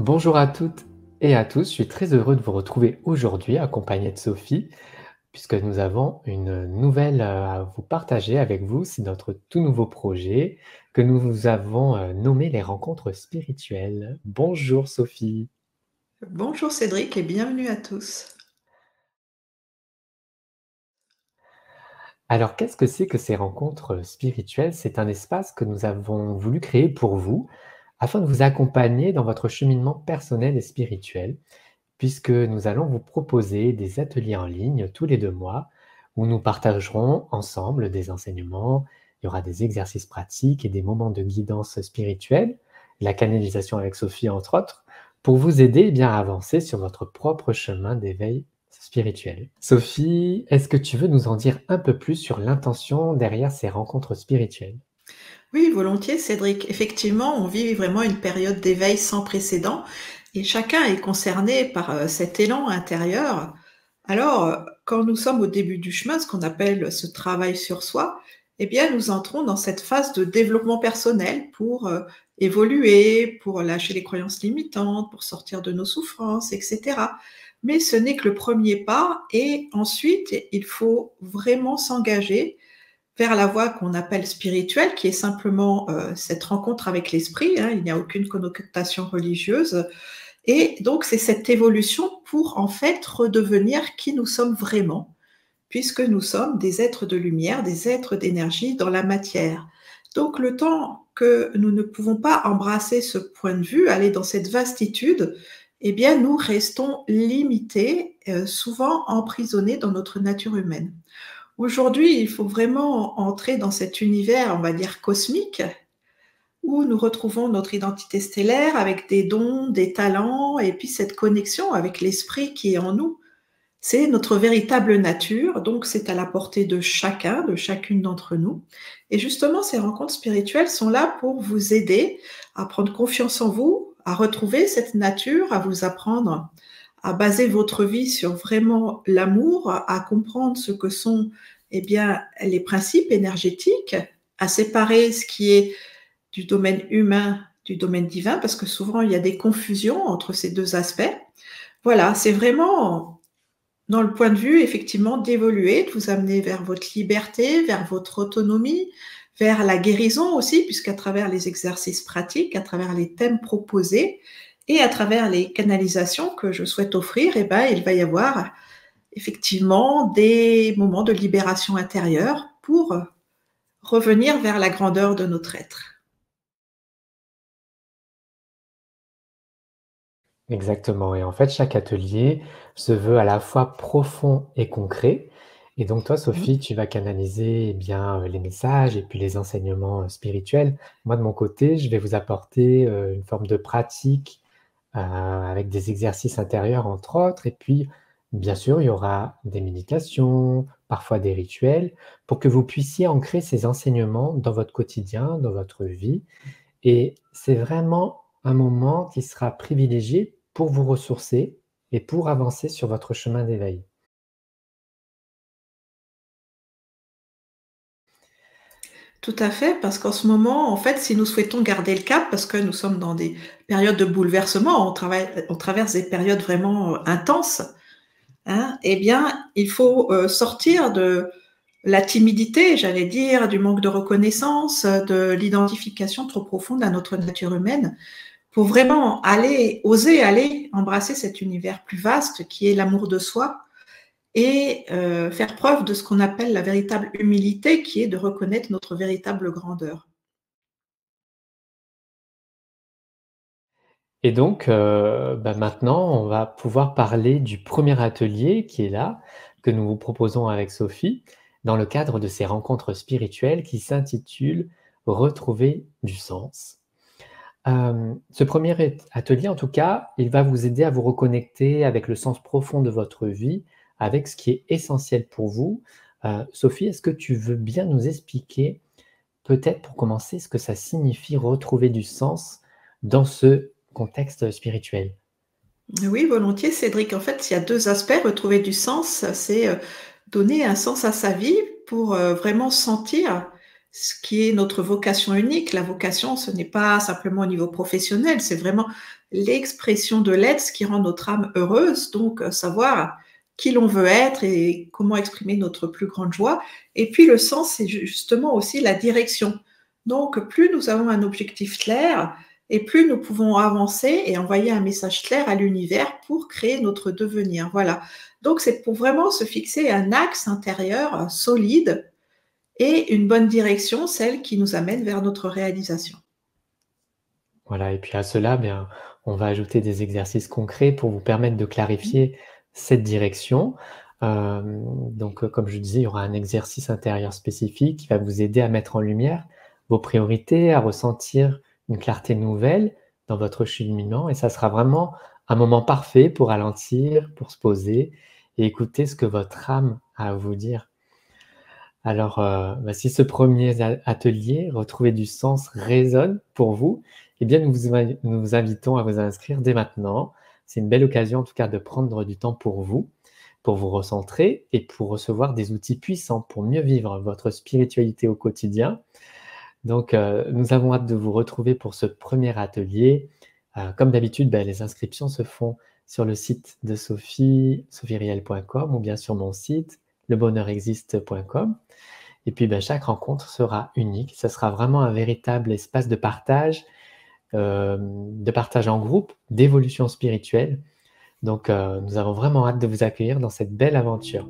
Bonjour à toutes et à tous, je suis très heureux de vous retrouver aujourd'hui accompagné de Sophie, puisque nous avons une nouvelle à vous partager avec vous. C'est notre tout nouveau projet que nous avons nommé les rencontres spirituelles. Bonjour Sophie. Bonjour Cédric et bienvenue à tous. Alors qu'est-ce que c'est que ces rencontres spirituelles? C'est un espace que nous avons voulu créer pour vous, afin de vous accompagner dans votre cheminement personnel et spirituel. Puisque nous allons vous proposer des ateliers en ligne tous les 2 mois où nous partagerons ensemble des enseignements. Il y aura des exercices pratiques et des moments de guidance spirituelle, la canalisation avec Sophie entre autres, pour vous aider, bien, à avancer sur votre propre chemin d'éveil spirituel. Sophie, est-ce que tu veux nous en dire un peu plus sur l'intention derrière ces rencontres spirituelles? Oui, volontiers Cédric. Effectivement, on vit vraiment une période d'éveil sans précédent et chacun est concerné par cet élan intérieur. Alors, quand nous sommes au début du chemin, ce qu'on appelle ce travail sur soi, eh bien, nous entrons dans cette phase de développement personnel pour évoluer, pour lâcher les croyances limitantes, pour sortir de nos souffrances, etc. Mais ce n'est que le premier pas et ensuite, il faut vraiment s'engager vers la voie qu'on appelle spirituelle, qui est simplement cette rencontre avec l'esprit, hein, il n'y a aucune connotation religieuse. Et donc, c'est cette évolution pour en fait redevenir qui nous sommes vraiment, puisque nous sommes des êtres de lumière, des êtres d'énergie dans la matière. Donc, le temps que nous ne pouvons pas embrasser ce point de vue, aller dans cette vastitude, eh bien, nous restons limités, souvent emprisonnés dans notre nature humaine. Aujourd'hui, il faut vraiment entrer dans cet univers, on va dire cosmique, où nous retrouvons notre identité stellaire avec des dons, des talents, et puis cette connexion avec l'esprit qui est en nous. C'est notre véritable nature, donc c'est à la portée de chacun, de chacune d'entre nous. Et justement, ces rencontres spirituelles sont là pour vous aider à prendre confiance en vous, à retrouver cette nature, à vous apprendre à baser votre vie sur vraiment l'amour, à comprendre ce que sont eh bien, les principes énergétiques, à séparer ce qui est du domaine humain du domaine divin, parce que souvent il y a des confusions entre ces deux aspects. Voilà, c'est vraiment dans le point de vue, effectivement, d'évoluer, de vous amener vers votre liberté, vers votre autonomie, vers la guérison aussi, puisqu'à travers les exercices pratiques, à travers les thèmes proposés et à travers les canalisations que je souhaite offrir, eh ben, il va y avoir effectivement des moments de libération intérieure pour revenir vers la grandeur de notre être. Exactement, et en fait, chaque atelier se veut à la fois profond et concret. Et donc toi, Mmh. Sophie, tu vas canaliser, eh bien, les messages et puis les enseignements, spirituels. Moi, de mon côté, je vais vous apporter, une forme de pratique, avec des exercices intérieurs, entre autres. Et puis, bien sûr, il y aura des méditations, parfois des rituels, pour que vous puissiez ancrer ces enseignements dans votre quotidien, dans votre vie. Et c'est vraiment un moment qui sera privilégié pour vous ressourcer et pour avancer sur votre chemin d'éveil. Tout à fait, parce qu'en ce moment, en fait, si nous souhaitons garder le cap, parce que nous sommes dans des périodes de bouleversement, on traverse des périodes vraiment intenses, hein, eh bien, il faut sortir de la timidité, j'allais dire, du manque de reconnaissance, de l'identification trop profonde à notre nature humaine, pour vraiment aller, oser aller embrasser cet univers plus vaste qui est l'amour de soi et faire preuve de ce qu'on appelle la véritable humilité, qui est de reconnaître notre véritable grandeur. Et donc, bah, maintenant, on va pouvoir parler du premier atelier qui est là, que nous vous proposons avec Sophie, dans le cadre de ces rencontres spirituelles qui s'intitule «Retrouver du sens». Ce premier atelier, en tout cas, il va vous aider à vous reconnecter avec le sens profond de votre vie, avec ce qui est essentiel pour vous. Sophie, est-ce que tu veux bien nous expliquer, peut-être pour commencer, ce que ça signifie retrouver du sens dans ce contexte spirituel? Oui, volontiers, Cédric. En fait, il y a 2 aspects. Retrouver du sens, c'est, donner un sens à sa vie pour, vraiment sentir ce qui est notre vocation unique. La vocation, ce n'est pas simplement au niveau professionnel, c'est vraiment l'expression de l'être, ce qui rend notre âme heureuse, donc savoir qui l'on veut être et comment exprimer notre plus grande joie. Et puis le sens, c'est justement aussi la direction. Donc plus nous avons un objectif clair, et plus nous pouvons avancer et envoyer un message clair à l'univers pour créer notre devenir. Voilà. Donc c'est pour vraiment se fixer un axe intérieur solide et une bonne direction, celle qui nous amène vers notre réalisation. Voilà, et puis à cela, bien, on va ajouter des exercices concrets pour vous permettre de clarifier cette direction. Donc, comme je disais, il y aura un exercice intérieur spécifique qui va vous aider à mettre en lumière vos priorités, à ressentir une clarté nouvelle dans votre cheminement, et ça sera vraiment un moment parfait pour ralentir, pour se poser et écouter ce que votre âme a à vous dire. Alors, si ce premier atelier, retrouver du sens, résonne pour vous, eh bien, nous vous invitons à vous inscrire dès maintenant. C'est une belle occasion, en tout cas, de prendre du temps pour vous recentrer et pour recevoir des outils puissants pour mieux vivre votre spiritualité au quotidien. Donc, nous avons hâte de vous retrouver pour ce premier atelier. Comme d'habitude, les inscriptions se font sur le site de Sophie, sophieriel.com, ou bien sur mon site, lebonheurexiste.com. Et puis, chaque rencontre sera unique. Ce sera vraiment un véritable espace de partage en groupe, d'évolution spirituelle. Donc, nous avons vraiment hâte de vous accueillir dans cette belle aventure.